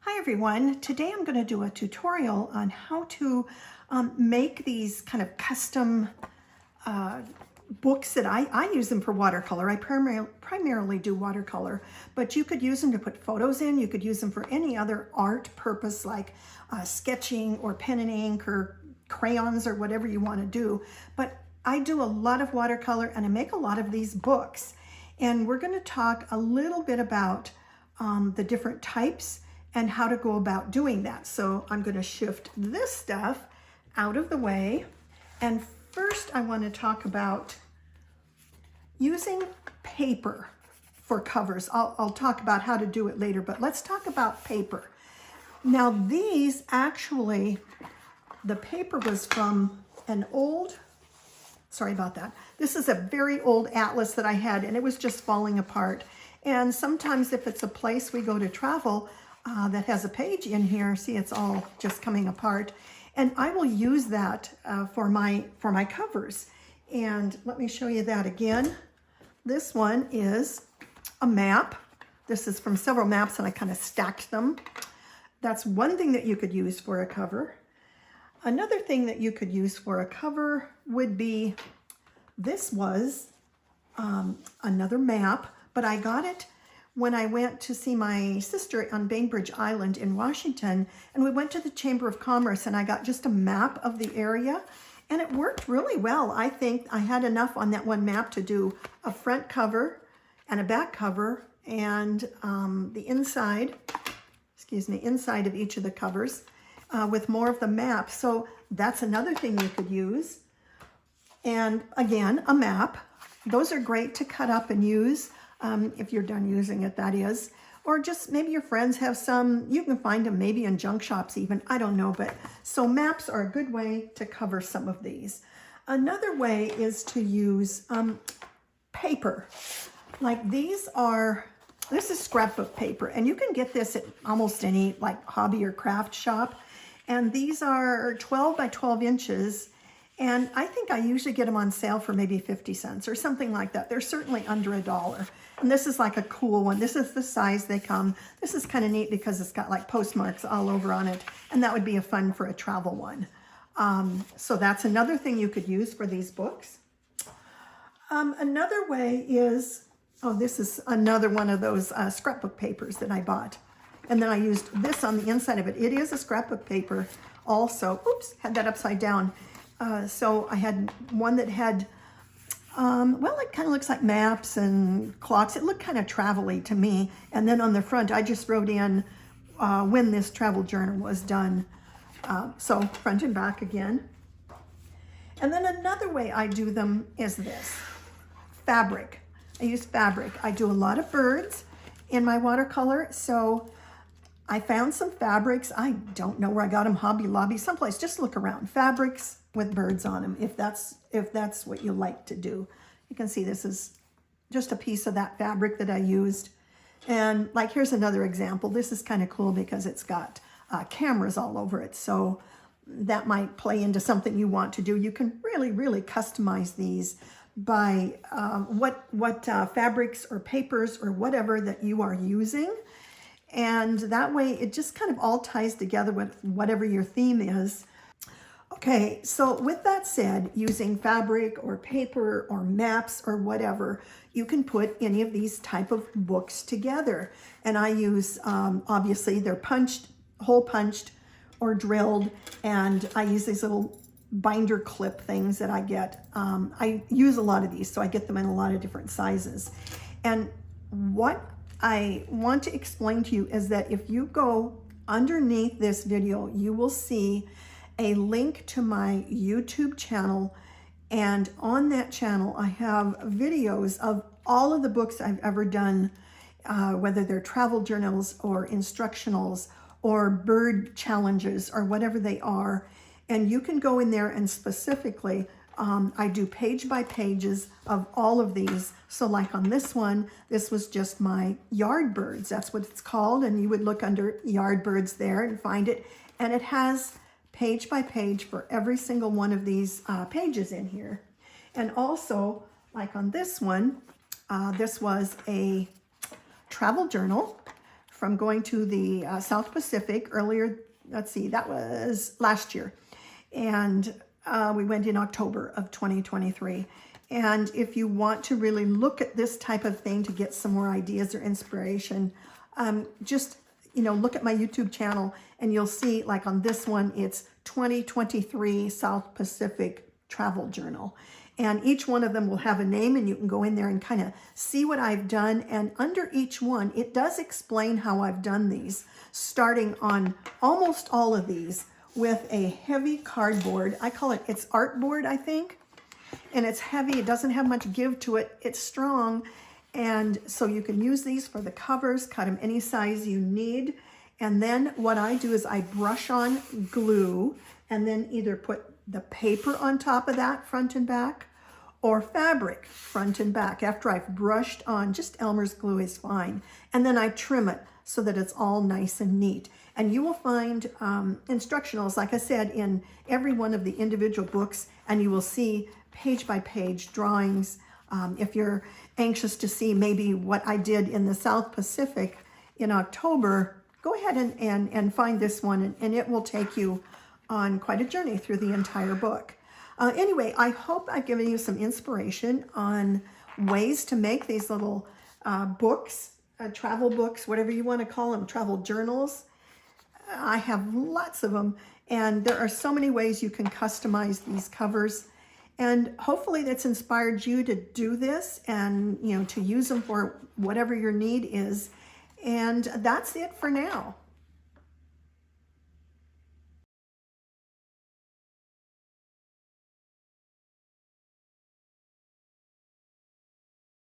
Hi everyone, today I'm going to do a tutorial on how to make these kind of custom books that I use them for watercolor. I primarily do watercolor, but you could use them to put photos in. You could use them for any other art purpose like sketching or pen and ink or crayons or whatever you want to do. But I do a lot of watercolor and I make a lot of these books. And we're going to talk a little bit about the different types and how to go about doing that. So I'm going to shift this stuff out of the way. And first I want to talk about using paper for covers. I'll talk about how to do it later, but let's talk about paper. Now these actually, the paper was from an old, sorry about that. This is a very old atlas that I had and it was just falling apart. And sometimes if it's a place we go to travel, that has a page in here, see it's all just coming apart, and I will use that for my covers. And let me show you that again. This one is a map. This is from several maps and I kind of stacked them. That's one thing that you could use for a cover. Another thing that you could use for a cover would be, this was another map, but I got it when I went to see my sister on Bainbridge Island in Washington, and we went to the Chamber of Commerce and I got just a map of the area and it worked really well. I think I had enough on that one map to do a front cover and a back cover and the inside, inside of each of the covers with more of the map. So that's another thing you could use. And again, a map. Those are great to cut up and use. If you're done using it, that is. Or just maybe your friends have some, you can find them maybe in junk shops even, I don't know. But so maps are a good way to cover some of these. Another way is to use paper. Like this is scrapbook paper, and you can get this at almost any like hobby or craft shop. And these are 12 by 12 inches. And I think I usually get them on sale for maybe 50 cents or something like that. They're certainly under $1. And this is like a cool one. This is the size they come. This is kind of neat because it's got like postmarks all over on it. And that would be a fun for a travel one. So that's another thing you could use for these books. Another way is, this is another one of those scrapbook papers that I bought. And then I used this on the inside of it. It is a scrapbook paper also. Oops, had that upside down. So I had one that had, well, it kind of looks like maps and clocks. It looked kind of travel-y to me. And then on the front, I just wrote in when this travel journal was done. So front and back again. And then another way I do them is this, fabric. I use fabric. I do a lot of birds in my watercolor. So I found some fabrics. I don't know where I got them, Hobby Lobby, someplace. Just look around. Fabrics with birds on them, if that's what you like to do. You can see this is just a piece of that fabric that I used. And like, here's another example. This is kind of cool because it's got cameras all over it. So that might play into something you want to do. You can really, really customize these by what fabrics or papers or whatever that you are using. And that way it just kind of all ties together with whatever your theme is. Okay, so with that said, using fabric or paper or maps or whatever, you can put any of these type of books together. And I use, obviously they're punched, hole punched or drilled, and I use these little binder clip things that I get. I use a lot of these, so I get them in a lot of different sizes. And what I want to explain to you is that if you go underneath this video, you will see a link to my YouTube channel. And on that channel, I have videos of all of the books I've ever done, whether they're travel journals or instructionals or bird challenges or whatever they are. And you can go in there and specifically, I do page by pages of all of these. So like on this one, this was just my yard birds. That's what it's called. And you would look under yard birds there and find it. And it has page by page for every single one of these pages in here. And also, like on this one, this was a travel journal from going to the South Pacific earlier. Let's see, that was last year. And we went in October of 2023. And if you want to really look at this type of thing to get some more ideas or inspiration, just, look at my YouTube channel and you'll see, like on this one, it's 2023 South Pacific Travel Journal. And each one of them will have a name, and you can go in there and kind of see what I've done. And under each one, it does explain how I've done these, starting on almost all of these with a heavy cardboard. I call it's artboard, I think. And it's heavy. It doesn't have much give to it. It's strong. And so you can use these for the covers, cut them any size you need. And then what I do is I brush on glue and then either put the paper on top of that front and back, or fabric front and back. After I've brushed on, just Elmer's glue is fine. And then I trim it so that it's all nice and neat. And you will find instructionals, like I said, in every one of the individual books, and you will see page by page drawings. If you're anxious to see maybe what I did in the South Pacific in October, go ahead and find this one, and it will take you on quite a journey through the entire book. Anyway, I hope I've given you some inspiration on ways to make these little books, travel books, whatever you want to call them, travel journals. I have lots of them, and there are so many ways you can customize these covers. And hopefully that's inspired you to do this and, to use them for whatever your need is. And that's it for now.